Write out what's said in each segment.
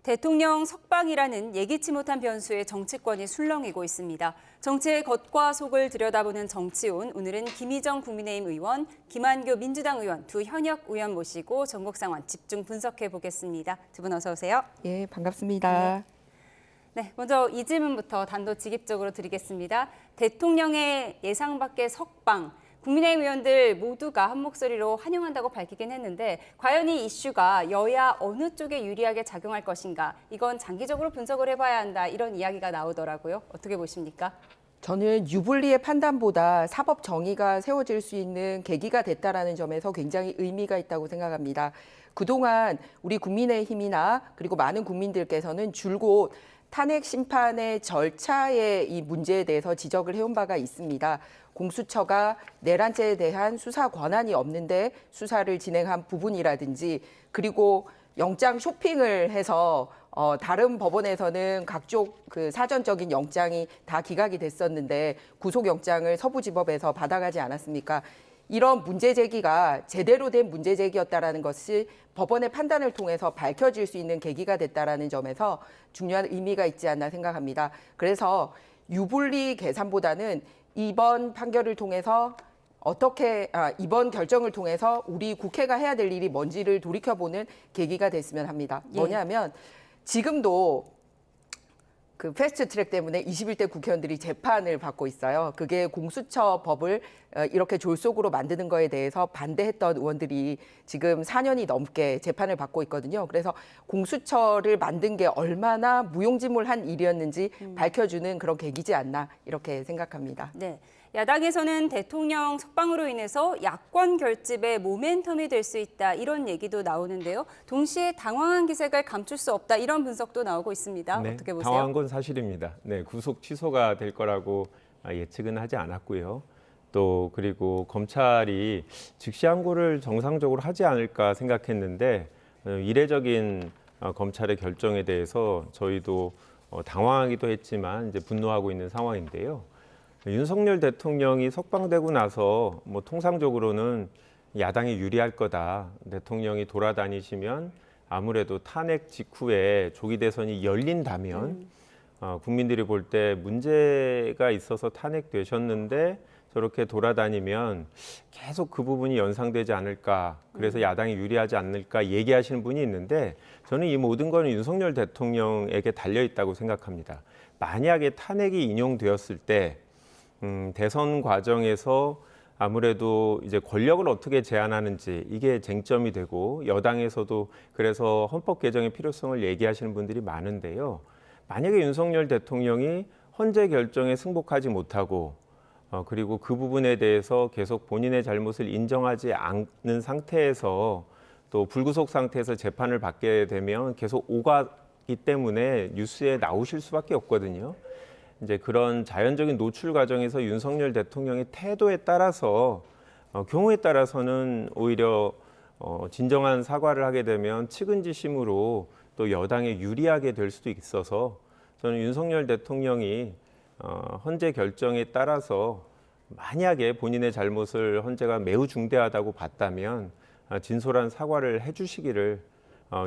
대통령 석방이라는 예기치 못한 변수에 정치권이 술렁이고 있습니다. 정치의 겉과 속을 들여다보는 정치온, 오늘은 김희정 국민의힘 의원, 김한교 민주당 의원 두 현역 의원 모시고 전국 상황 집중 분석해 보겠습니다. 두 분 어서 오세요. 예, 반갑습니다. 네, 먼저 이 질문부터 단도직입적으로 드리겠습니다. 대통령의 예상 밖의 석방, 국민의힘 의원들 모두가 한 목소리로 환영한다고 밝히긴 했는데 과연 이 이슈가 여야 어느 쪽에 유리하게 작용할 것인가, 이건 장기적으로 분석을 해봐야 한다, 이런 이야기가 나오더라고요. 어떻게 보십니까? 저는 유불리의 판단보다 사법 정의가 세워질 수 있는 계기가 됐다라는 점에서 굉장히 의미가 있다고 생각합니다. 그동안 우리 국민의힘이나 그리고 많은 국민들께서는 줄곧 탄핵 심판의 절차의 이 문제에 대해서 지적을 해온 바가 있습니다. 공수처가 내란죄에 대한 수사 권한이 없는데 수사를 진행한 부분이라든지, 그리고 영장 쇼핑을 해서 다른 법원에서는 각종 그 사전적인 영장이 다 기각이 됐었는데 구속영장을 서부지법에서 받아가지 않았습니까? 이런 문제 제기가 제대로 된 문제 제기였다라는 것이 법원의 판단을 통해서 밝혀질 수 있는 계기가 됐다라는 점에서 중요한 의미가 있지 않나 생각합니다. 그래서 유불리 계산보다는 이번 판결을 통해서 이번 결정을 통해서 우리 국회가 해야 될 일이 뭔지를 돌이켜보는 계기가 됐으면 합니다. 뭐냐면 지금도 그 패스트트랙 때문에 21대 국회의원들이 재판을 받고 있어요. 그게 공수처 법을 이렇게 졸속으로 만드는 거에 대해서 반대했던 의원들이 지금 4년이 넘게 재판을 받고 있거든요. 그래서 공수처를 만든 게 얼마나 무용지물한 일이었는지 밝혀주는 그런 계기지 않나, 이렇게 생각합니다. 네. 야당에서는 대통령 석방으로 인해서 야권 결집의 모멘텀이 될 수 있다, 이런 얘기도 나오는데요. 동시에 당황한 기색을 감출 수 없다, 이런 분석도 나오고 있습니다. 네, 어떻게 보세요? 당황한 건 사실입니다. 네, 구속 취소가 될 거라고 예측은 하지 않았고요. 또 그리고 검찰이 즉시 항고를 정상적으로 하지 않을까 생각했는데 이례적인 검찰의 결정에 대해서 저희도 당황하기도 했지만 이제 분노하고 있는 상황인데요. 윤석열 대통령이 석방되고 나서 통상적으로는 야당이 유리할 거다. 대통령이 돌아다니시면 아무래도 탄핵 직후에 조기 대선이 열린다면 국민들이 볼 때 문제가 있어서 탄핵되셨는데 저렇게 돌아다니면 계속 그 부분이 연상되지 않을까, 그래서 야당이 유리하지 않을까 얘기하시는 분이 있는데, 저는 이 모든 거는 윤석열 대통령에게 달려있다고 생각합니다. 만약에 탄핵이 인용되었을 때 대선 과정에서 아무래도 이제 권력을 어떻게 제한하는지 이게 쟁점이 되고, 여당에서도 그래서 헌법 개정의 필요성을 얘기하시는 분들이 많은데요. 만약에 윤석열 대통령이 헌재 결정에 승복하지 못하고 그리고 그 부분에 대해서 계속 본인의 잘못을 인정하지 않는 상태에서 또 불구속 상태에서 재판을 받게 되면 계속 오가기 때문에 뉴스에 나오실 수밖에 없거든요. 이제 그런 자연적인 노출 과정에서 윤석열 대통령의 태도에 따라서 경우에 따라서는 오히려 진정한 사과를 하게 되면 측은지심으로 또 여당에 유리하게 될 수도 있어서, 저는 윤석열 대통령이 헌재 결정에 따라서 만약에 본인의 잘못을 헌재가 매우 중대하다고 봤다면 진솔한 사과를 해주시기를,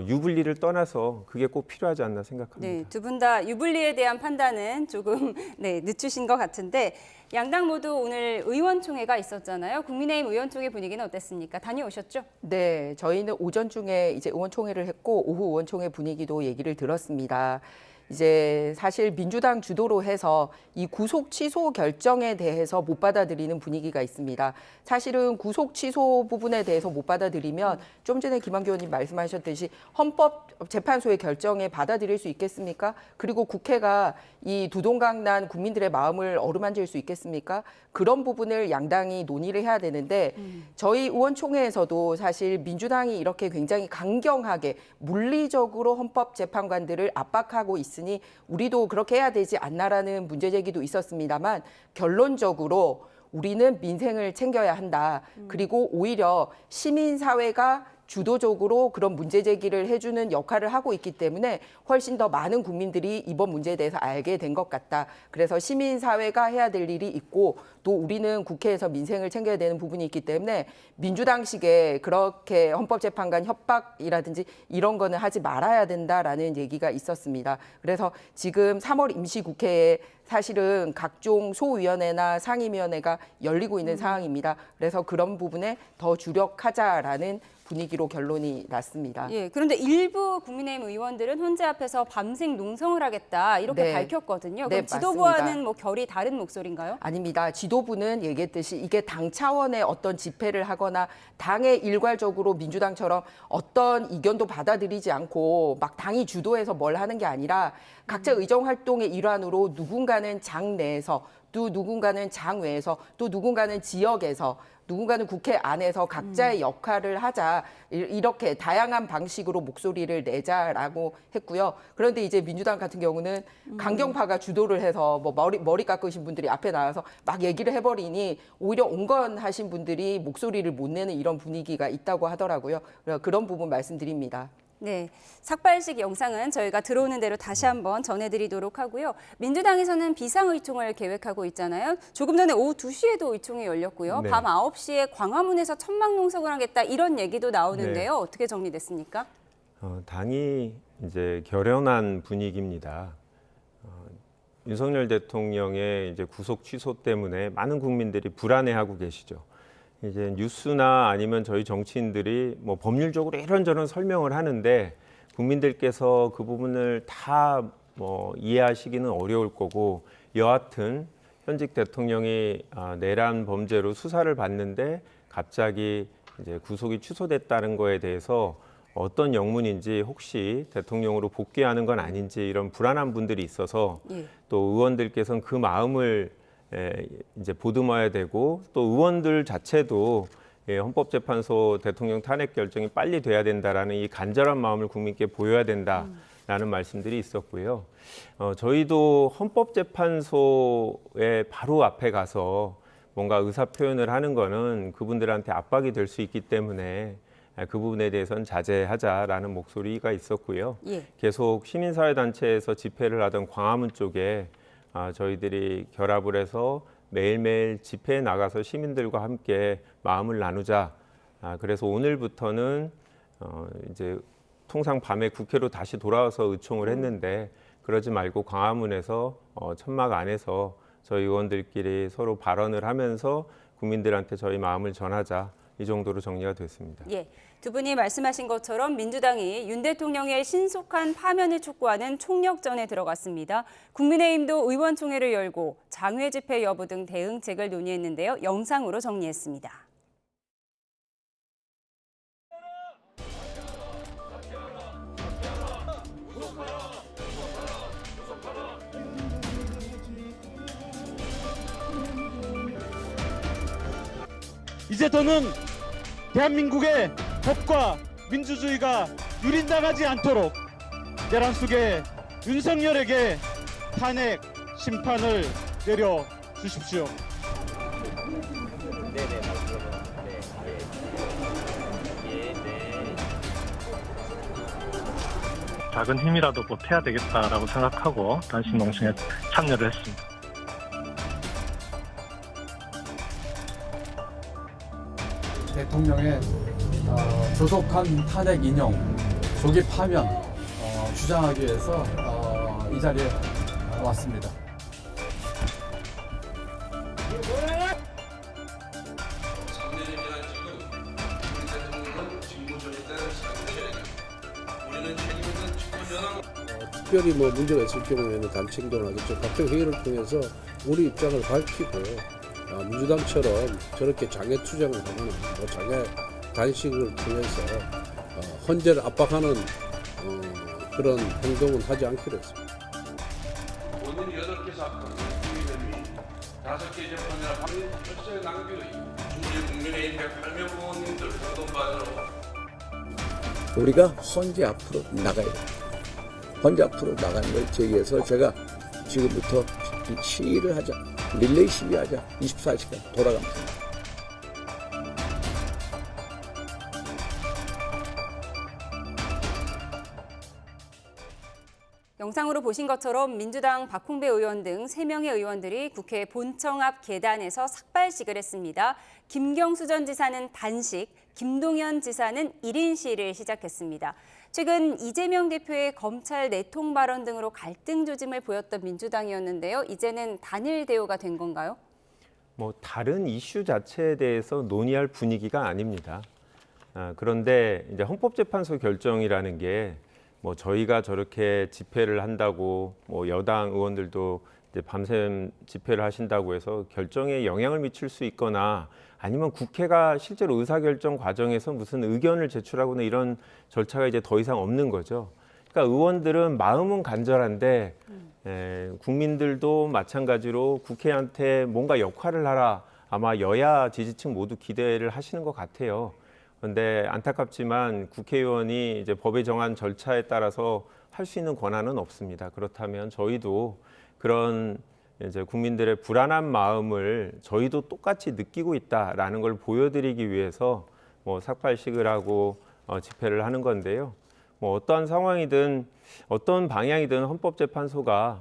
유불리를 떠나서 그게 꼭 필요하지 않나 생각합니다. 네, 두 분 다 유불리에 대한 판단은 조금 늦추신 것 같은데, 양당 모두 오늘 의원총회가 있었잖아요. 국민의힘 의원총회 분위기는 어땠습니까? 다녀오셨죠? 네, 저희는 오전 중에 이제 의원총회를 했고 오후 의원총회 분위기도 얘기를 들었습니다. 이제 사실 민주당 주도로 해서 이 구속 취소 결정에 대해서 못 받아들이는 분위기가 있습니다. 사실은 구속 취소 부분에 대해서 못 받아들이면 좀 전에 김한교 의원님 말씀하셨듯이 헌법재판소의 결정에 받아들일 수 있겠습니까? 그리고 국회가 이 두동강난 국민들의 마음을 어루만질 수 있겠습니까? 그런 부분을 양당이 논의를 해야 되는데, 저희 의원총회에서도 사실 민주당이 이렇게 굉장히 강경하게 물리적으로 헌법재판관들을 압박하고 있으니 우리도 그렇게 해야 되지 않나라는 문제 제기도 있었습니다만, 결론적으로 우리는 민생을 챙겨야 한다. 그리고 오히려 시민사회가 주도적으로 그런 문제 제기를 해주는 역할을 하고 있기 때문에 훨씬 더 많은 국민들이 이번 문제에 대해서 알게 된 것 같다. 그래서 시민사회가 해야 될 일이 있고 또 우리는 국회에서 민생을 챙겨야 되는 부분이 있기 때문에 민주당식의 그렇게 헌법재판관 협박이라든지 이런 거는 하지 말아야 된다라는 얘기가 있었습니다. 그래서 지금 3월 임시국회에 사실은 각종 소위원회나 상임위원회가 열리고 있는 상황입니다. 그래서 그런 부분에 더 주력하자라는 분위기로 결론이 났습니다. 예, 그런데 일부 국민의힘 의원들은 헌재 앞에서 밤샘 농성을 하겠다 이렇게 네. 밝혔거든요. 네, 그럼 지도부와는 맞습니다. 뭐 결이 다른 목소리인가요? 아닙니다. 지도부는 얘기했듯이 이게 당 차원의 어떤 집회를 하거나 당에 일괄적으로 민주당처럼 어떤 이견도 받아들이지 않고 막 당이 주도해서 뭘 하는 게 아니라 각자 의정 활동의 일환으로 누군가는 장 내에서 또 누군가는 장 외에서 또 누군가는 지역에서 누군가는 국회 안에서 각자의 역할을 하자 이렇게 다양한 방식으로 목소리를 내자라고 했고요. 그런데 이제 민주당 같은 경우는 강경파가 주도를 해서 뭐 머리 깎으신 분들이 앞에 나와서 막 얘기를 해버리니 오히려 온건하신 분들이 목소리를 못 내는 이런 분위기가 있다고 하더라고요. 그런 부분 말씀드립니다. 네, 삭발식 영상은 저희가 들어오는 대로 다시 한번 전해드리도록 하고요. 민주당에서는 비상의총을 계획하고 있잖아요. 조금 전에 오후 2시에도 의총이 열렸고요. 네. 밤 9시에 광화문에서 천막농성을 하겠다 이런 얘기도 나오는데요. 어떻게 정리됐습니까? 당이 이제 결연한 분위기입니다. 윤석열 대통령의 이제 구속 취소 때문에 많은 국민들이 불안해하고 계시죠. 이제 뉴스나 아니면 저희 정치인들이 뭐 법률적으로 이런저런 설명을 하는데 국민들께서 그 부분을 다 뭐 이해하시기는 어려울 거고 여하튼 현직 대통령이 내란 범죄로 수사를 받는데 갑자기 이제 구속이 취소됐다는 거에 대해서 어떤 영문인지 혹시 대통령으로 복귀하는 건 아닌지 이런 불안한 분들이 있어서 또 의원들께서는 그 마음을 이제 보듬어야 되고 또 의원들 자체도 헌법재판소 대통령 탄핵 결정이 빨리 돼야 된다라는 이 간절한 마음을 국민께 보여야 된다라는 말씀들이 있었고요. 저희도 헌법재판소의 바로 앞에 가서 뭔가 의사 표현을 하는 거는 그분들한테 압박이 될 수 있기 때문에 그 부분에 대해서는 자제하자라는 목소리가 있었고요. 계속 시민사회단체에서 집회를 하던 광화문 쪽에 저희들이 결합을 해서 매일매일 집회에 나가서 시민들과 함께 마음을 나누자. 그래서 오늘부터는 이제 통상 밤에 국회로 다시 돌아와서 의총을 했는데 그러지 말고 광화문에서 천막 안에서 저희 의원들끼리 서로 발언을 하면서 국민들한테 저희 마음을 전하자. 이 정도로 정리가 됐습니다. 예, 두 분이 말씀하신 것처럼 민주당이 윤 대통령의 신속한 파면을 촉구하는 총력전에 들어갔습니다. 국민의힘도 의원총회를 열고 장외 집회 여부 등 대응책을 논의했는데요. 영상으로 정리했습니다. 이제 더는 대한민국의 법과 민주주의가 유린당하지 않도록 내란 속에 윤석열에게 탄핵 심판을 내려 주십시오. 작은 힘이라도 보태야 되겠다라고 생각하고 단식 농성에 참여를 했습니다. 대통령의 조속한 탄핵 인용, 조기 파면 주장하기 위해서 이 자리에 왔습니다. 특별히 뭐 문제가 있을 경우에는 단체 행동을 하겠죠. 각종 회의를 통해서 우리 입장을 밝히고 민주당처럼 저렇게 장애 투쟁을 하거나 뭐 장애 단식을 통해서 헌재를 압박하는 그런 행동은 하지 않기로 했습니다. 오늘 8개 사건, 5개 재판이나 절차의 낭비의 중재 국민의힘 108명 의원님들 공동 받으러 우리가 헌재 앞으로 나가야 됩니다. 헌재 앞으로 나가는 걸 제기해서 제가 지금부터 시위를 하자, 릴레이 시위하자, 24시간 돌아가면서. 영상으로 보신 것처럼 민주당 박홍배 의원 등 3명의 의원들이 국회 본청 앞 계단에서 삭발식을 했습니다. 김경수 전 지사는 단식, 김동연 지사는 1인 시위를 시작했습니다. 최근 이재명 대표의 검찰 내통 발언 등으로 갈등 조짐을 보였던 민주당이었는데요. 이제는 단일 대우가 된 건가요? 다른 이슈 자체에 대해서 논의할 분위기가 아닙니다. 그런데 이제 헌법재판소 결정이라는 게 저희가 저렇게 집회를 한다고 여당 의원들도 이제 밤샘 집회를 하신다고 해서 결정에 영향을 미칠 수 있거나 아니면 국회가 실제로 의사결정 과정에서 무슨 의견을 제출하거나 이런 절차가 이제 더 이상 없는 거죠. 그러니까 의원들은 마음은 간절한데 국민들도 마찬가지로 국회한테 뭔가 역할을 하라 아마 여야 지지층 모두 기대를 하시는 것 같아요. 그런데 안타깝지만 국회의원이 이제 법에 정한 절차에 따라서 할 수 있는 권한은 없습니다. 그렇다면 저희도 그런 이제 국민들의 불안한 마음을 저희도 똑같이 느끼고 있다라는 걸 보여드리기 위해서 삭발식을 하고 집회를 하는 건데요. 어떠한 상황이든 어떤 방향이든 헌법재판소가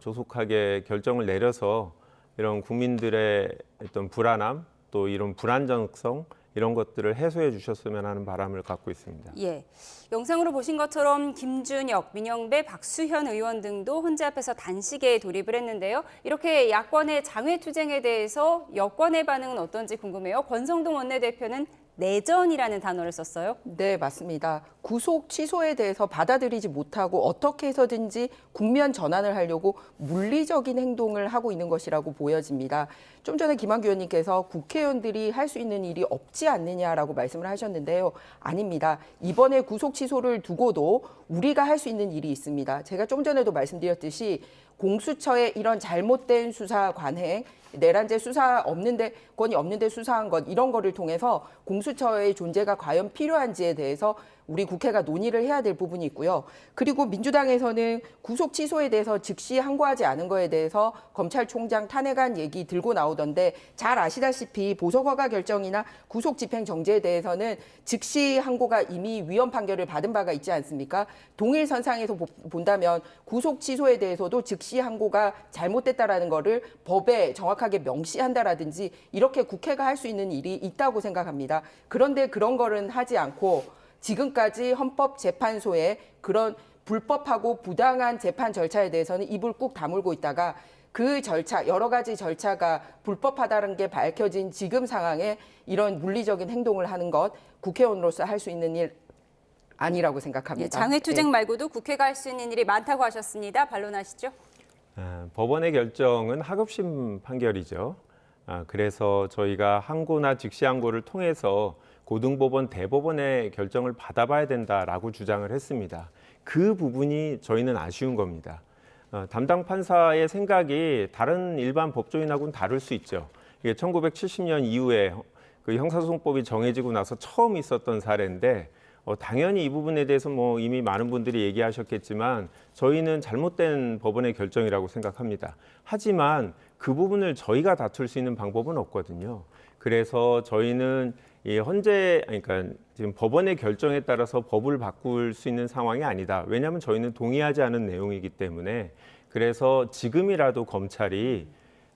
조속하게 결정을 내려서 이런 국민들의 어떤 불안함 또 이런 불안정성 이런 것들을 해소해 주셨으면 하는 바람을 갖고 있습니다. 예, 영상으로 보신 것처럼 김준혁, 민영배, 박수현 의원 등도 헌재 앞에서 단식에 돌입을 했는데요. 이렇게 야권의 장외투쟁에 대해서 여권의 반응은 어떤지 궁금해요. 권성동 원내대표는 내전이라는 단어를 썼어요. 네, 맞습니다. 구속 취소에 대해서 받아들이지 못하고 어떻게 해서든지 국면 전환을 하려고 물리적인 행동을 하고 있는 것이라고 보여집니다. 좀 전에 김한규 의원님께서 국회의원들이 할 수 있는 일이 없지 않느냐라고 말씀을 하셨는데요. 아닙니다. 이번에 구속 취소를 두고도 우리가 할 수 있는 일이 있습니다. 제가 좀 전에도 말씀드렸듯이 공수처의 이런 잘못된 수사 관행, 내란죄 수사 권이 없는데 수사한 것 이런 거를 통해서 공수처의 존재가 과연 필요한지에 대해서 우리 국회가 논의를 해야 될 부분이 있고요. 그리고 민주당에서는 구속 취소에 대해서 즉시 항고하지 않은 거에 대해서 검찰총장 탄핵안 얘기 들고 나오던데 잘 아시다시피 보석허가 결정이나 구속 집행 정지에 대해서는 즉시 항고가 이미 위헌 판결을 받은 바가 있지 않습니까? 동일선상에서 본다면 구속 취소에 대해서도 즉시 항고가 잘못됐다라는 거를 법에 정확하게 명시한다라든지 이렇게 국회가 할 수 있는 일이 있다고 생각합니다. 그런데 그런 거는 하지 않고 지금까지 헌법재판소의 그런 불법하고 부당한 재판 절차에 대해서는 입을 꾹 다물고 있다가 그 절차, 여러 가지 절차가 불법하다는 게 밝혀진 지금 상황에 이런 물리적인 행동을 하는 것 국회의원으로서 할 수 있는 일 아니라고 생각합니다. 예, 장외투쟁 말고도 국회가 할 수 있는 일이 많다고 하셨습니다. 반론하시죠. 법원의 결정은 하급심 판결이죠. 그래서 저희가 항고나 즉시 항고를 통해서 고등법원, 대법원의 결정을 받아봐야 된다라고 주장을 했습니다. 그 부분이 저희는 아쉬운 겁니다. 담당 판사의 생각이 다른 일반 법조인하고는 다를 수 있죠. 이게 1970년 이후에 그 형사소송법이 정해지고 나서 처음 있었던 사례인데 당연히 이 부분에 대해서 이미 많은 분들이 얘기하셨겠지만 저희는 잘못된 법원의 결정이라고 생각합니다. 하지만 그 부분을 저희가 다툴 수 있는 방법은 없거든요. 그래서 저희는 그러니까 지금 법원의 결정에 따라서 법을 바꿀 수 있는 상황이 아니다. 왜냐하면 저희는 동의하지 않은 내용이기 때문에 그래서 지금이라도 검찰이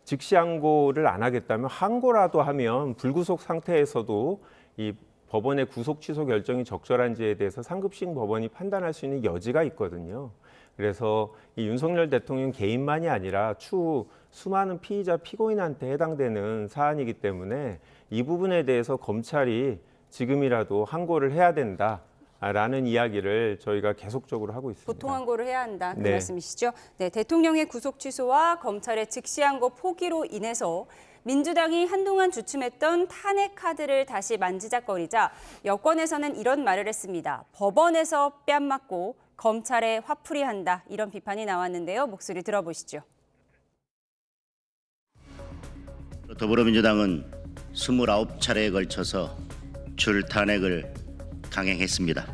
즉시 항고를 안 하겠다면 항고라도 하면 불구속 상태에서도 이 법원의 구속 취소 결정이 적절한지에 대해서 상급심 법원이 판단할 수 있는 여지가 있거든요. 그래서 이 윤석열 대통령 개인만이 아니라 추후 수많은 피의자, 피고인한테 해당되는 사안이기 때문에 이 부분에 대해서 검찰이 지금이라도 항고를 해야 된다라는 이야기를 저희가 계속적으로 하고 있습니다. 보통 항고를 해야 한다 그 네. 말씀이시죠? 네, 대통령의 구속 취소와 검찰의 즉시 항고 포기로 인해서 민주당이 한동안 주춤했던 탄핵 카드를 다시 만지작거리자 여권에서는 이런 말을 했습니다. 법원에서 뺨 맞고 검찰에 화풀이한다 이런 비판이 나왔는데요. 목소리 들어보시죠. 더불어민주당은 29차례에 걸쳐서 줄 탄핵을 강행했습니다.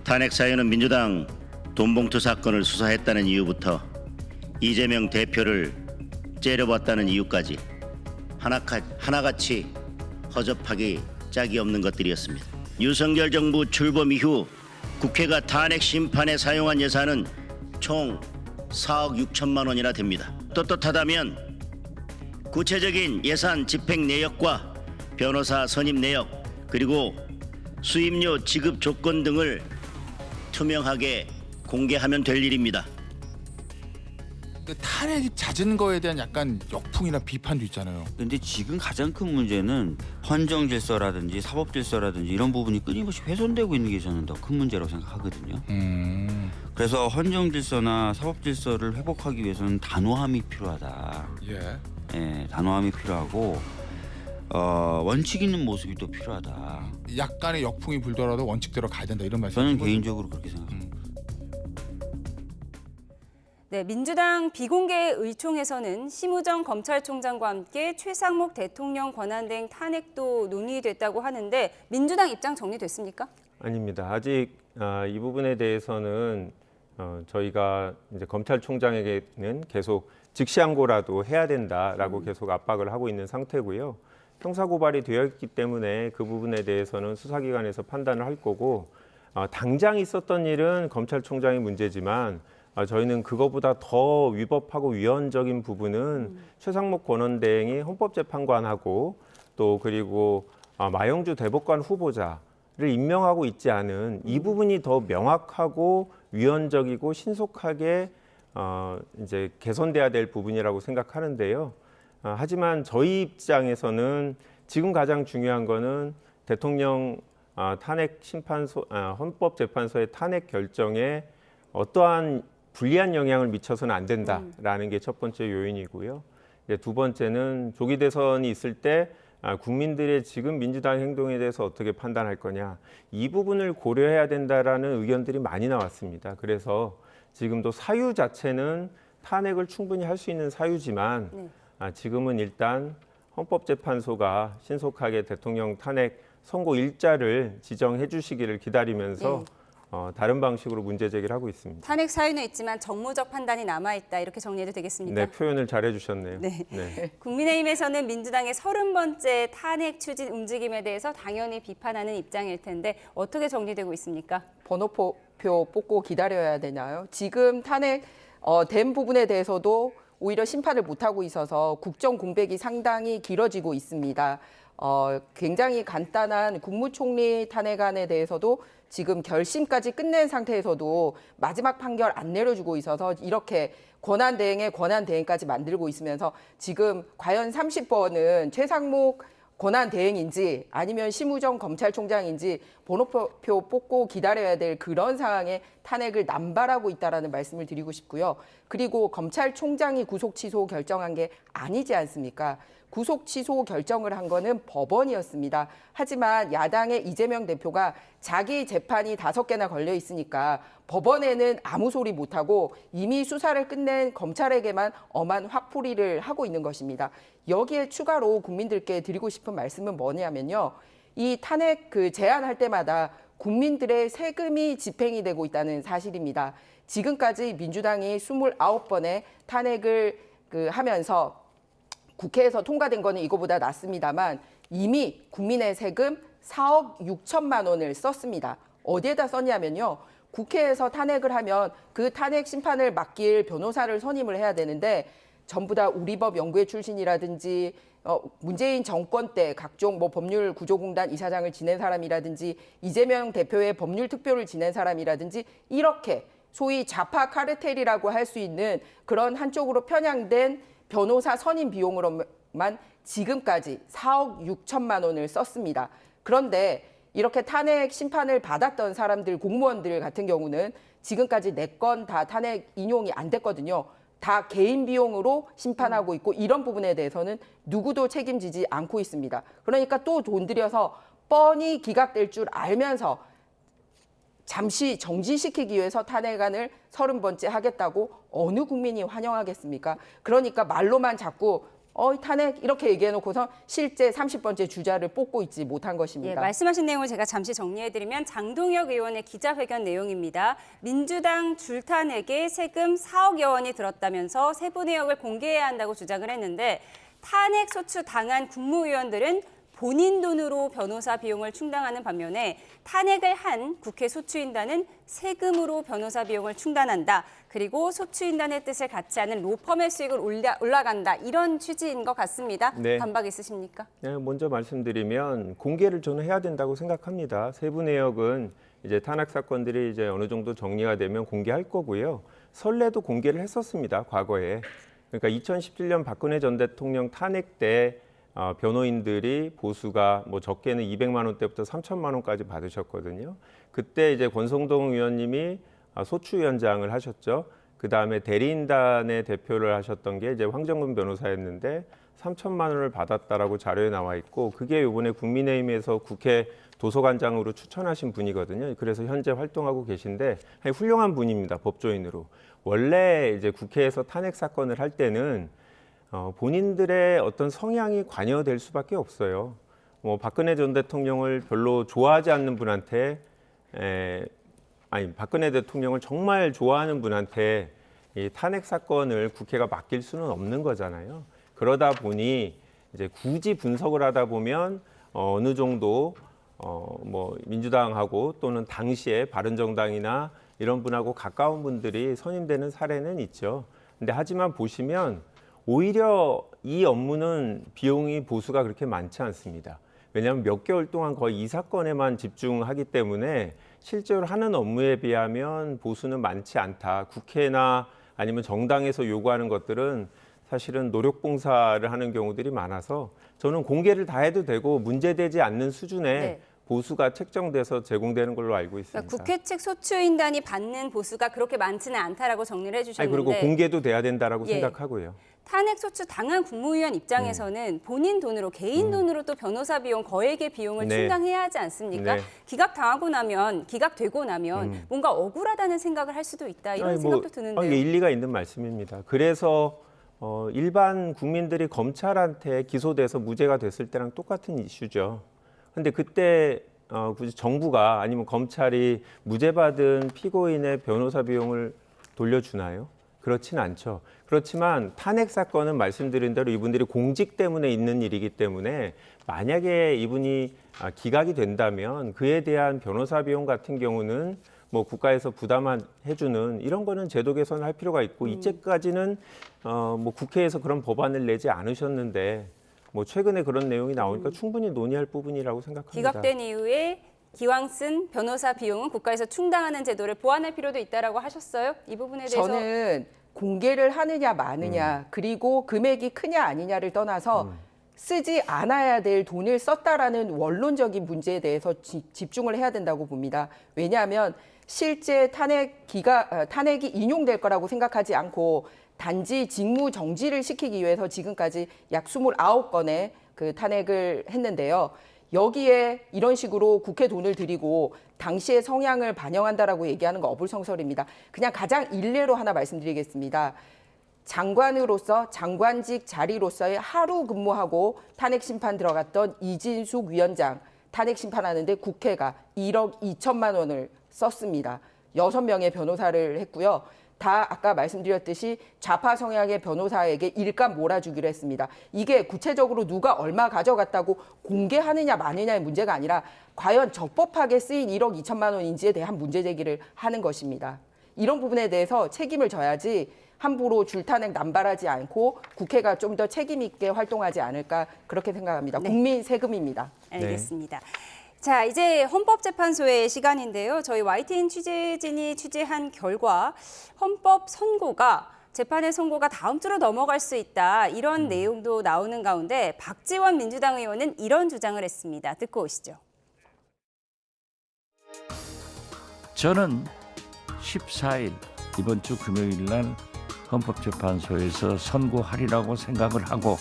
탄핵 사유는 민주당 돈봉투 사건을 수사했다는 이유부터 이재명 대표를 째려봤다는 이유까지 하나같이 허접하기 짝이 없는 것들이었습니다. 윤석열 정부 출범 이후 국회가 탄핵 심판에 사용한 예산은 총 4억 6천만 원이나 됩니다. 떳떳하다면 구체적인 예산 집행 내역과 변호사 선임 내역 그리고 수임료 지급 조건 등을 투명하게 공개하면 될 일입니다. 탄핵이 잦은 거에 대한 약간 역풍이나 비판도 있잖아요. 근데 지금 가장 큰 문제는 헌정 질서라든지 사법 질서라든지 이런 부분이 끊임없이 훼손되고 있는 게 저는 더 큰 문제라고 생각하거든요. 그래서 헌정 질서나 사법 질서를 회복하기 위해서는 단호함이 필요하다. 예, 단호함이 필요하고 원칙 있는 모습이 또 필요하다. 약간의 역풍이 불더라도 원칙대로 가야 된다 이런 말씀. 저는 개인적으로 그렇게 생각합니다. 네, 민주당 비공개 의총에서는 심우정 검찰총장과 함께 최상목 대통령 권한대행 탄핵도 논의됐다고 하는데 민주당 입장 정리됐습니까? 아닙니다. 아직 이 부분에 대해서는 저희가 이제 검찰총장에게는 계속 즉시항고라도 해야 된다라고 계속 압박을 하고 있는 상태고요. 형사고발이 되어 있기 때문에 그 부분에 대해서는 수사기관에서 판단을 할 거고 당장 있었던 일은 검찰총장의 문제지만 저희는 그거보다 더 위법하고 위헌적인 부분은 최상목 권한대행이 헌법재판관하고 또 그리고 마영주 대법관 후보자를 임명하고 있지 않은 이 부분이 더 명확하고 위헌적이고 신속하게 이제 개선돼야 될 부분이라고 생각하는데요. 하지만 저희 입장에서는 지금 가장 중요한 거는 대통령 탄핵 심판소 헌법재판소의 탄핵 결정에 어떠한 불리한 영향을 미쳐서는 안 된다라는 게 첫 번째 요인이고요. 이제 두 번째는 조기 대선이 있을 때 국민들의 지금 민주당 행동에 대해서 어떻게 판단할 거냐 이 부분을 고려해야 된다라는 의견들이 많이 나왔습니다. 그래서 지금도 사유 자체는 탄핵을 충분히 할 수 있는 사유지만 지금은 일단 헌법재판소가 신속하게 대통령 탄핵 선고 일자를 지정해 주시기를 기다리면서 다른 방식으로 문제 제기를 하고 있습니다. 탄핵 사유는 있지만 정무적 판단이 남아있다 이렇게 정리해도 되겠습니까? 네, 표현을 잘 해주셨네요. 네. 국민의힘에서는 민주당의 30번째 탄핵 추진 움직임에 대해서 당연히 비판하는 입장일 텐데 어떻게 정리되고 있습니까? 번호표 뽑고 기다려야 되나요? 지금 탄핵 된 부분에 대해서도 오히려 심판을 못하고 있어서 국정 공백이 상당히 길어지고 있습니다. 굉장히 간단한 국무총리 탄핵안에 대해서도 지금 결심까지 끝낸 상태에서도 마지막 판결 안 내려주고 있어서 이렇게 권한대행의 권한대행까지 만들고 있으면서 지금 과연 30번은 최상목 권한대행인지 아니면 심우정 검찰총장인지 번호표 뽑고 기다려야 될 그런 상황에 탄핵을 남발하고 있다는 말씀을 드리고 싶고요. 그리고 검찰총장이 구속 취소 결정한 게 아니지 않습니까? 구속 취소 결정을 한 거는 법원이었습니다. 하지만 야당의 이재명 대표가 자기 재판이 5개나 걸려 있으니까 법원에는 아무 소리 못하고 이미 수사를 끝낸 검찰에게만 엄한 화풀이를 하고 있는 것입니다. 여기에 추가로 국민들께 드리고 싶은 말씀은 뭐냐면요. 이 탄핵 제안할 때마다 국민들의 세금이 집행이 되고 있다는 사실입니다. 지금까지 민주당이 29번의 탄핵을 하면서 국회에서 통과된 거는 이거보다 낮습니다만 이미 국민의 세금 4억 6천만 원을 썼습니다. 어디에다 썼냐면요. 국회에서 탄핵을 하면 그 탄핵 심판을 맡길 변호사를 선임을 해야 되는데 전부 다 우리법 연구회 출신이라든지 문재인 정권 때 각종 법률구조공단 이사장을 지낸 사람이라든지 이재명 대표의 법률특별을 지낸 사람이라든지 이렇게 소위 좌파 카르텔이라고 할 수 있는 그런 한쪽으로 편향된 변호사 선임 비용으로만 지금까지 4억 6천만 원을 썼습니다. 그런데 이렇게 탄핵 심판을 받았던 사람들, 공무원들 같은 경우는 지금까지 4건 다 탄핵 인용이 안 됐거든요. 다 개인 비용으로 심판하고 있고 이런 부분에 대해서는 누구도 책임지지 않고 있습니다. 그러니까 또 돈 들여서 뻔히 기각될 줄 알면서 잠시 정지시키기 위해서 탄핵안을 30번째 하겠다고 어느 국민이 환영하겠습니까? 그러니까 말로만 자꾸 탄핵 이렇게 얘기해놓고서 실제 30번째 주자를 뽑고 있지 못한 것입니다. 예, 말씀하신 내용을 제가 잠시 정리해드리면 장동혁 의원의 기자회견 내용입니다. 민주당 줄탄핵에 세금 4억여 원이 들었다면서 세부 내역을 공개해야 한다고 주장을 했는데 탄핵 소추 당한 국무위원들은 본인 돈으로 변호사 비용을 충당하는 반면에 탄핵을 한 국회 소추인단은 세금으로 변호사 비용을 충당한다. 그리고 소추인단의 뜻을 같이 하는 로펌의 수익을 올라간다. 이런 취지인 것 같습니다. 네. 반박 있으십니까? 네, 먼저 말씀드리면 공개를 저는 해야 된다고 생각합니다. 세부 내역은 이제 탄핵 사건들이 이제 어느 정도 정리가 되면 공개할 거고요. 선례도 공개를 했었습니다. 과거에. 그러니까 2017년 박근혜 전 대통령 탄핵 때 변호인들이 보수가 뭐 적게는 200만 원대부터 3천만 원까지 받으셨거든요. 그때 이제 권성동 의원님이 소추위원장을 하셨죠. 그 다음에 대리인단의 대표를 하셨던 게 이제 황정근 변호사였는데 3천만 원을 받았다라고 자료에 나와 있고 그게 이번에 국민의힘에서 국회 도서관장으로 추천하신 분이거든요. 그래서 현재 활동하고 계신데 훌륭한 분입니다. 법조인으로. 원래 이제 국회에서 탄핵 사건을 할 때는 본인들의 어떤 성향이 관여될 수밖에 없어요. 뭐 박근혜 전 대통령을 별로 좋아하지 않는 분한테 박근혜 대통령을 정말 좋아하는 분한테 이 탄핵 사건을 국회가 맡길 수는 없는 거잖아요. 그러다 보니 이제 굳이 분석을 하다 보면 어느 정도 뭐 민주당하고 또는 당시에 바른정당이나 이런 분하고 가까운 분들이 선임되는 사례는 있죠. 근데 하지만 보시면 오히려 이 업무는 비용이 보수가 그렇게 많지 않습니다. 왜냐하면 몇 개월 동안 거의 이 사건에만 집중하기 때문에 실제로 하는 업무에 비하면 보수는 많지 않다. 국회나 아니면 정당에서 요구하는 것들은 사실은 노력봉사를 하는 경우들이 많아서 저는 공개를 다 해도 되고 문제되지 않는 수준의 네. 보수가 책정돼서 제공되는 걸로 알고 있습니다. 그러니까 국회 측 소추인단이 받는 보수가 그렇게 많지는 않다라고 정리를 해주셨는데 그리고 공개도 돼야 된다라고 예. 생각하고요. 탄핵 소추 당한 국무위원 입장에서는 본인 돈으로 개인 돈으로 또 변호사 비용 거액의 비용을 네. 충당해야 하지 않습니까? 네. 기각되고 나면 뭔가 억울하다는 생각을 할 수도 있다 이런 생각도 드는데요. 이게 일리가 있는 말씀입니다. 그래서 일반 국민들이 검찰한테 기소돼서 무죄가 됐을 때랑 똑같은 이슈죠. 근데 그때 굳이 정부가 아니면 검찰이 무죄받은 피고인의 변호사 비용을 돌려주나요? 그렇진 않죠. 그렇지만 탄핵 사건은 말씀드린 대로 이분들이 공직 때문에 있는 일이기 때문에 만약에 이분이 기각이 된다면 그에 대한 변호사 비용 같은 경우는 뭐 국가에서 부담해주는 이런 거는 제도 개선할 필요가 있고 이제까지는 뭐 국회에서 그런 법안을 내지 않으셨는데 뭐 최근에 그런 내용이 나오니까 충분히 논의할 부분이라고 생각합니다. 기각된 이후에 기왕 쓴 변호사 비용은 국가에서 충당하는 제도를 보완할 필요도 있다라고 하셨어요? 이 부분에 대해서 저는 공개를 하느냐 마느냐 그리고 금액이 크냐 아니냐를 떠나서 쓰지 않아야 될 돈을 썼다라는 원론적인 문제에 대해서 집중을 해야 된다고 봅니다. 왜냐하면 실제 탄핵이 인용될 거라고 생각하지 않고 단지 직무 정지를 시키기 위해서 지금까지 약 29건의 그 탄핵을 했는데요. 여기에 이런 식으로 국회 돈을 들이고 당시의 성향을 반영한다라고 얘기하는 거 어불성설입니다. 그냥 가장 일례로 하나 말씀드리겠습니다. 장관으로서 장관직 자리로서의 하루 근무하고 탄핵 심판 들어갔던 이진숙 위원장 탄핵 심판하는데 국회가 1억 2천만 원을 썼습니다. 6명의 변호사를 했고요. 다 아까 말씀드렸듯이 좌파 성향의 변호사에게 일감 몰아주기로 했습니다. 이게 구체적으로 누가 얼마 가져갔다고 공개하느냐 마느냐의 문제가 아니라 과연 적법하게 쓰인 1억 2천만 원인지에 대한 문제 제기를 하는 것입니다. 이런 부분에 대해서 책임을 져야지 함부로 줄탄핵 남발하지 않고 국회가 좀 더 책임 있게 활동하지 않을까 그렇게 생각합니다. 네. 국민 세금입니다. 알겠습니다. 자, 이제 헌법재판소의 시간인데요. 저희 YTN 취재진이 취재한 결과 헌법 선고가 재판의 선고가 다음 주로 넘어갈 수 있다. 이런 내용도 나오는 가운데 박지원 민주당 의원은 이런 주장을 했습니다. 듣고 오시죠. 저는 14일 이번 주 금요일 날 헌법재판소에서 선고하리라고 생각을 하고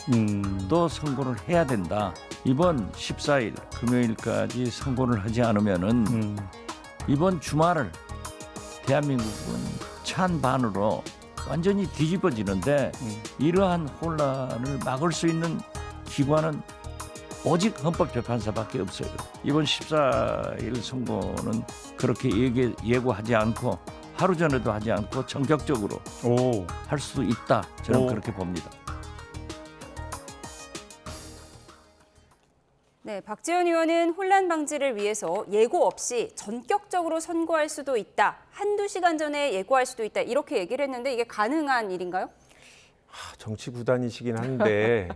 또 선고를 해야 된다. 이번 14일 금요일까지 선고를 하지 않으면은 이번 주말을 대한민국은 찬반으로 완전히 뒤집어지는데 이러한 혼란을 막을 수 있는 기관은 오직 헌법재판소밖에 없어요. 이번 14일 선고는 그렇게 예고하지 않고 하루 전에도 하지 않고 전격적으로 할 수도 있다. 저는 그렇게 봅니다. 네, 박지원 의원은 혼란 방지를 위해서 예고 없이 전격적으로 선고할 수도 있다. 한두 시간 전에 예고할 수도 있다. 이렇게 얘기를 했는데 이게 가능한 일인가요? 정치 구단이시긴 한데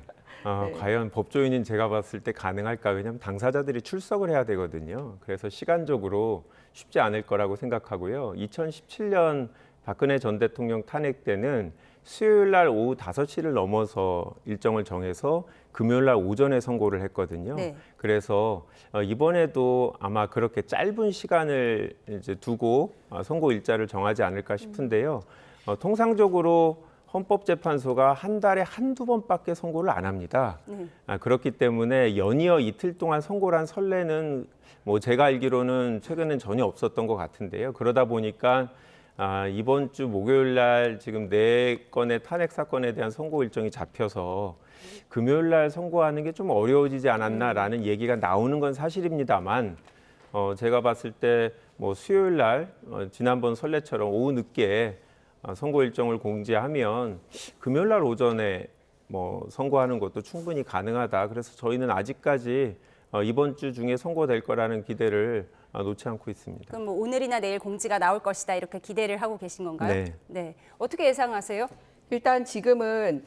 과연 법조인인 제가 봤을 때 가능할까? 왜냐하면 당사자들이 출석을 해야 되거든요. 그래서 시간적으로 쉽지 않을 거라고 생각하고요. 2017년 박근혜 전 대통령 탄핵 때는 수요일 날 오후 5시를 넘어서 일정을 정해서 금요일 날 오전에 선고를 했거든요. 네. 그래서 이번에도 아마 그렇게 짧은 시간을 이제 두고 선고 일자를 정하지 않을까 싶은데요. 통상적으로 헌법재판소가 한 달에 한두 번밖에 선고를 안 합니다. 그렇기 때문에 연이어 이틀 동안 선고란 선례는 뭐 제가 알기로는 최근엔 전혀 없었던 것 같은데요. 그러다 보니까 이번 주 목요일 날 지금 4건의 탄핵 사건에 대한 선고 일정이 잡혀서 금요일 날 선고하는 게 좀 어려워지지 않았나라는 얘기가 나오는 건 사실입니다만 제가 봤을 때 뭐 수요일 날 지난번 선례처럼 오후 늦게 선고 일정을 공지하면 금요일 날 오전에 뭐 선고하는 것도 충분히 가능하다. 그래서 저희는 아직까지 이번 주 중에 선고될 거라는 기대를 놓지 않고 있습니다. 그럼 뭐 오늘이나 내일 공지가 나올 것이다 이렇게 기대를 하고 계신 건가요? 네. 네. 어떻게 예상하세요? 일단 지금은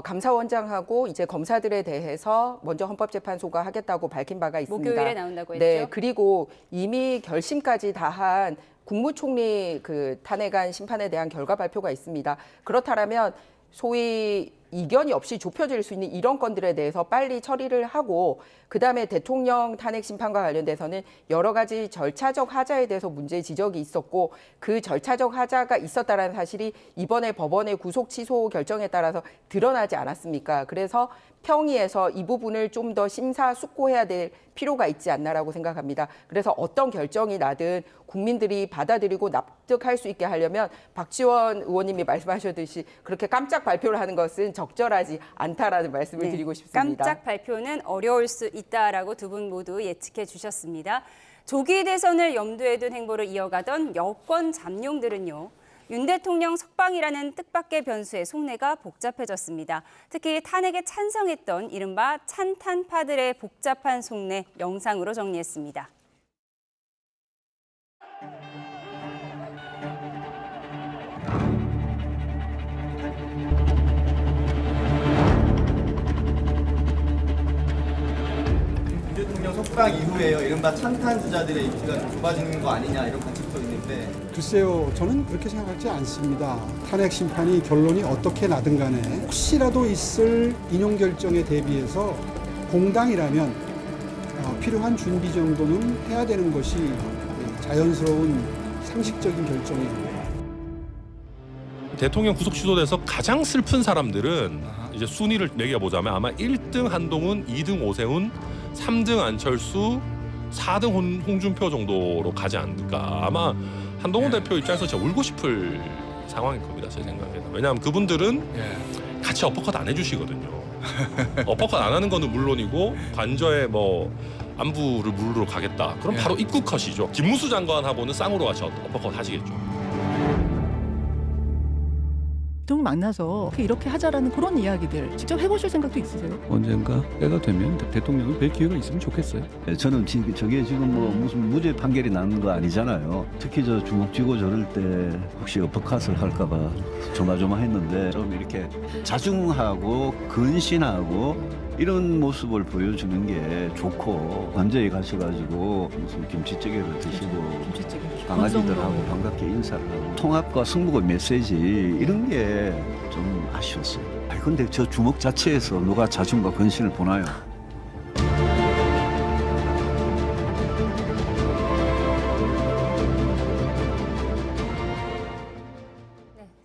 감사원장하고 이제 검사들에 대해서 먼저 헌법재판소가 하겠다고 밝힌 바가 있습니다. 목요일에 나온다고 했죠? 네, 그리고 이미 결심까지 다한 국무총리 그 탄핵안 심판에 대한 결과 발표가 있습니다. 그렇다면 소위 이견이 없이 좁혀질 수 있는 이런 건들에 대해서 빨리 처리를 하고 그다음에 대통령 탄핵 심판과 관련돼서는 여러 가지 절차적 하자에 대해서 문제 지적이 있었고 그 절차적 하자가 있었다는 사실이 이번에 법원의 구속 취소 결정에 따라서 드러나지 않았습니까? 그래서 평의에서 이 부분을 좀 더 심사숙고해야 될 필요가 있지 않나라고 생각합니다. 그래서 어떤 결정이 나든 국민들이 받아들이고 납득할 수 있게 하려면 박지원 의원님이 말씀하셨듯이 그렇게 깜짝 발표를 하는 것은 적절하지 않다라는 말씀을 드리고 싶습니다. 깜짝 발표는 어려울 수 있다라고 두 분 모두 예측해 주셨습니다. 조기 대선을 염두에 둔 행보를 이어가던 여권 잠룡들은요. 윤 대통령 석방이라는 뜻밖의 변수에 속내가 복잡해졌습니다. 특히 탄핵에 찬성했던 이른바 찬탄파들의 복잡한 속내 영상으로 정리했습니다. 윤 대통령 석방 이후에요. 이른바 찬탄 주자들의 인기가 좁아지는 거 아니냐 이런 관측도 있는데 글쎄요, 저는 그렇게 생각하지 않습니다. 탄핵 심판이 결론이 어떻게 나든 간에 혹시라도 있을 인용 결정에 대비해서 공당이라면 필요한 준비 정도는 해야 되는 것이 자연스러운 상식적인 결정입니다. 대통령 구속 취소돼서 가장 슬픈 사람들은 이제 순위를 매겨보자면 아마 1등 한동훈, 2등 오세훈, 3등 안철수, 4등 홍준표 정도로 가지 않을까. 아마 한동훈 대표 입장에서 진짜 울고 싶을 상황일 겁니다. 제 생각에는. 왜냐하면 그분들은 같이 어퍼컷 안 해주시거든요. 어퍼컷 안 하는 거는 물론이고 관저에 뭐 안부를 물으러 가겠다. 그럼 바로 입국컷이죠. 김문수 장관하고는 쌍으로 같이 어퍼컷 하시겠죠. 대통령 만나서 이렇게 하자라는 그런 이야기들 직접 해보실 생각도 있으세요? 언젠가 때가 되면 대통령을 뵐 기회가 있으면 좋겠어요. 저는 저게 지금 뭐 무슨 무죄 판결이 나는 거 아니잖아요. 특히 저 주먹 쥐고 저럴 때 혹시 어퍼컷을 할까봐 조마조마했는데 좀 이렇게 자중하고 근신하고 이런 모습을 보여주는 게 좋고 관저에 가셔가지고 무슨 김치찌개를 드시고 강아지들하고 반갑게 인사를 하고 통합과 승복의 메시지 이런 게 좀 아쉬웠어요. 근데 저 주먹 자체에서 누가 자중과 근신을 보나요?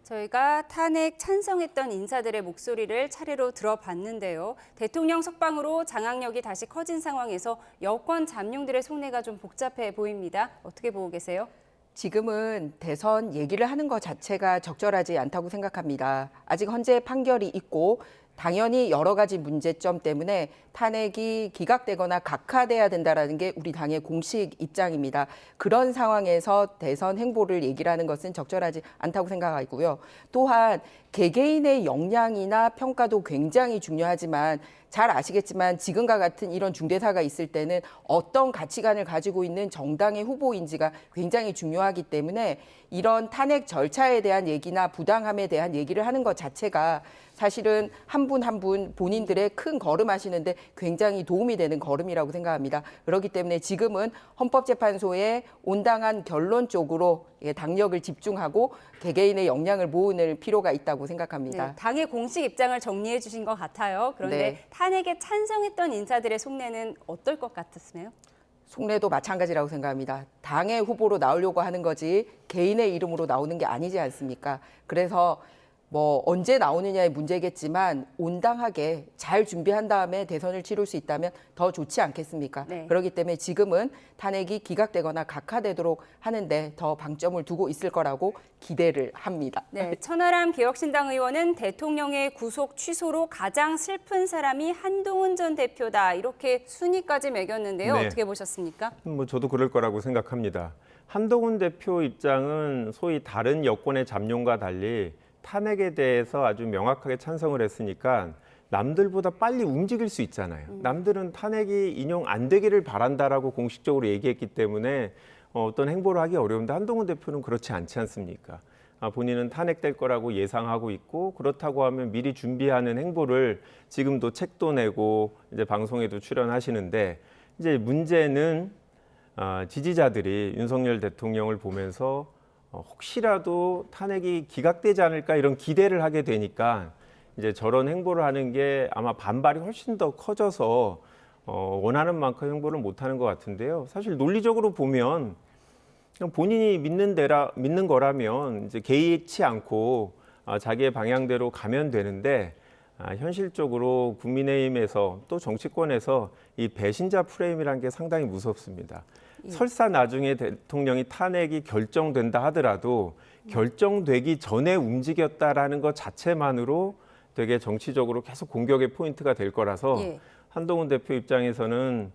저희가 탄핵 찬성했던 인사들의 목소리를 차례로 들어봤는데요. 대통령 석방으로 장악력이 다시 커진 상황에서 여권 잠룡들의 속내가 좀 복잡해 보입니다. 어떻게 보고 계세요? 지금은 대선 얘기를 하는 것 자체가 적절하지 않다고 생각합니다. 아직 헌재 판결이 있고 당연히 여러 가지 문제점 때문에 탄핵이 기각되거나 각하돼야 된다는 게 우리 당의 공식 입장입니다. 그런 상황에서 대선 행보를 얘기를 하는 것은 적절하지 않다고 생각하고요. 또한 개개인의 역량이나 평가도 굉장히 중요하지만 잘 아시겠지만 지금과 같은 이런 중대사가 있을 때는 어떤 가치관을 가지고 있는 정당의 후보인지가 굉장히 중요하기 때문에 이런 탄핵 절차에 대한 얘기나 부당함에 대한 얘기를 하는 것 자체가 사실은 한 분 한 분 본인들의 큰 걸음하시는데 굉장히 도움이 되는 걸음이라고 생각합니다. 그렇기 때문에 지금은 헌법재판소의 온당한 결론 쪽으로 당력을 집중하고 개개인의 역량을 모으는 필요가 있다고 생각합니다. 네, 당의 공식 입장을 정리해 주신 것 같아요. 그런데 네. 탄핵에 찬성했던 인사들의 속내는 어떨 것 같으세요? 속내도 마찬가지라고 생각합니다. 당의 후보로 나오려고 하는 거지 개인의 이름으로 나오는 게 아니지 않습니까? 그래서 뭐 언제 나오느냐의 문제겠지만 온당하게 잘 준비한 다음에 대선을 치를 수 있다면 더 좋지 않겠습니까? 네. 그렇기 때문에 지금은 탄핵이 기각되거나 각하되도록 하는데 더 방점을 두고 있을 거라고 기대를 합니다. 네, 천하람 개혁신당 의원은 대통령의 구속 취소로 가장 슬픈 사람이 한동훈 전 대표다. 이렇게 순위까지 매겼는데요. 네. 어떻게 보셨습니까? 뭐 저도 그럴 거라고 생각합니다. 한동훈 대표 입장은 소위 다른 여권의 잠룡과 달리 탄핵에 대해서 아주 명확하게 찬성을 했으니까 남들보다 빨리 움직일 수 있잖아요. 남들은 탄핵이 인용 안 되기를 바란다라고 공식적으로 얘기했기 때문에 어떤 행보를 하기 어려운데 한동훈 대표는 그렇지 않지 않습니까? 본인은 탄핵될 거라고 예상하고 있고 그렇다고 하면 미리 준비하는 행보를 지금도 책도 내고 이제 방송에도 출연하시는데 이제 문제는 지지자들이 윤석열 대통령을 보면서 혹시라도 탄핵이 기각되지 않을까 이런 기대를 하게 되니까 이제 저런 행보를 하는 게 아마 반발이 훨씬 더 커져서 원하는 만큼 행보를 못하는 것 같은데요. 사실 논리적으로 보면 그냥 본인이 믿는 거라면 이제 개의치 않고 자기의 방향대로 가면 되는데 현실적으로 국민의힘에서 또 정치권에서 이 배신자 프레임이라는 게 상당히 무섭습니다. 설사 나중에 대통령이 탄핵이 결정된다 하더라도 결정되기 전에 움직였다라는 것 자체만으로 되게 정치적으로 계속 공격의 포인트가 될 거라서 한동훈 대표 입장에서는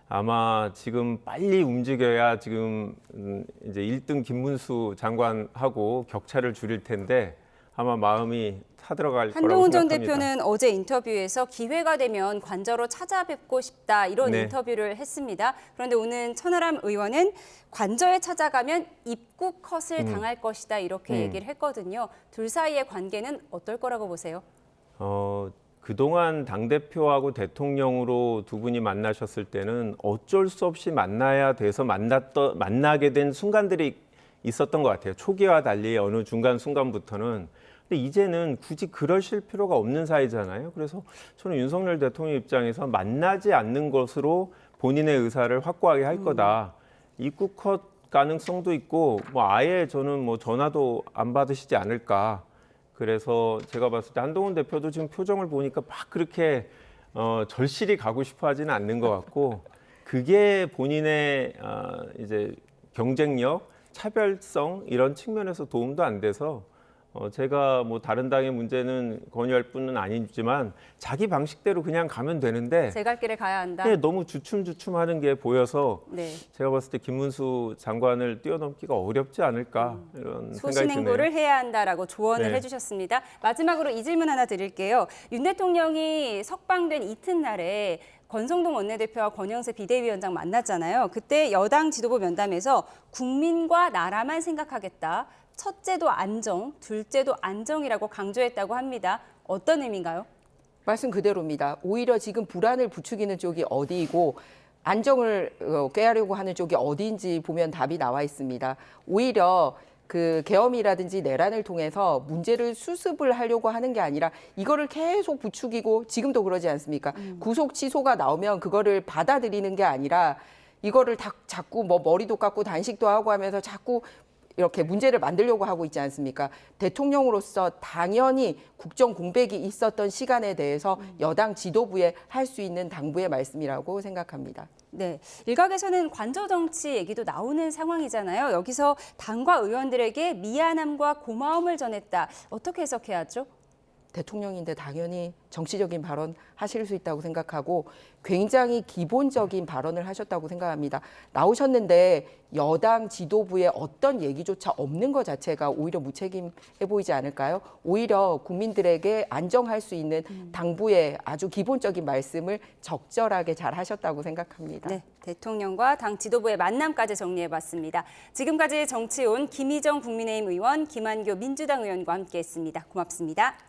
아마 지금 빨리 움직여야 지금 이제 1등 김문수 장관하고 격차를 줄일 텐데 아마 마음이 타들어갈 거라고 한동훈 전 생각합니다. 대표는 어제 인터뷰에서 기회가 되면 관저로 찾아뵙고 싶다 이런 네. 인터뷰를 했습니다. 그런데 오늘 천하람 의원은 관저에 찾아가면 입국 컷을 당할 것이다 이렇게 얘기를 했거든요. 둘 사이의 관계는 어떨 거라고 보세요? 그동안 당대표하고 대통령으로 두 분이 만나셨을 때는 어쩔 수 없이 만나야 돼서 만나게 된 순간들이 있었던 것 같아요. 초기와 달리 어느 중간 순간부터는. 근데 이제는 굳이 그러실 필요가 없는 사이잖아요. 그래서 저는 윤석열 대통령 입장에서 만나지 않는 것으로 본인의 의사를 확고하게 할 거다. 입국 컷 가능성도 있고 뭐 아예 저는 뭐 전화도 안 받으시지 않을까. 그래서 제가 봤을 때 한동훈 대표도 지금 표정을 보니까 막 그렇게 절실히 가고 싶어 하지는 않는 것 같고 그게 본인의 이제 경쟁력, 차별성 이런 측면에서 도움도 안 돼서 제가 뭐 다른 당의 문제는 권유할 뿐은 아니지만 자기 방식대로 그냥 가면 되는데 제 갈 길을 가야 한다. 네, 너무 주춤주춤하는 게 보여서 네. 제가 봤을 때 김문수 장관을 뛰어넘기가 어렵지 않을까 이런 생각이 소신 드네요. 행보를 해야 한다라고 조언을 네. 해주셨습니다. 마지막으로 이 질문 하나 드릴게요. 윤 대통령이 석방된 이튿날에 권성동 원내대표와 권영세 비대위원장 만났잖아요. 그때 여당 지도부 면담에서 국민과 나라만 생각하겠다. 첫째도 안정, 둘째도 안정이라고 강조했다고 합니다. 어떤 의미인가요? 말씀 그대로입니다. 오히려 지금 불안을 부추기는 쪽이 어디이고 안정을 꾀하려고 하는 쪽이 어디인지 보면 답이 나와 있습니다. 오히려 그 계엄이라든지 내란을 통해서 문제를 수습을 하려고 하는 게 아니라 이거를 계속 부추기고 지금도 그러지 않습니까? 구속 취소가 나오면 그거를 받아들이는 게 아니라 이거를 자꾸 뭐 머리도 깎고 단식도 하고 하면서 자꾸 이렇게 문제를 만들려고 하고 있지 않습니까? 대통령으로서 당연히 국정 공백이 있었던 시간에 대해서 여당 지도부에 할 수 있는 당부의 말씀이라고 생각합니다. 네, 일각에서는 관저 정치 얘기도 나오는 상황이잖아요. 여기서 당과 의원들에게 미안함과 고마움을 전했다. 어떻게 해석해야 하죠? 대통령인데 당연히 정치적인 발언 하실 수 있다고 생각하고 굉장히 기본적인 발언을 하셨다고 생각합니다. 나오셨는데 여당 지도부의 어떤 얘기조차 없는 것 자체가 오히려 무책임해 보이지 않을까요? 오히려 국민들에게 안정할 수 있는 당부의 아주 기본적인 말씀을 적절하게 잘 하셨다고 생각합니다. 네, 대통령과 당 지도부의 만남까지 정리해봤습니다. 지금까지 정치온 김희정 국민의힘 의원, 김한교 민주당 의원과 함께했습니다. 고맙습니다.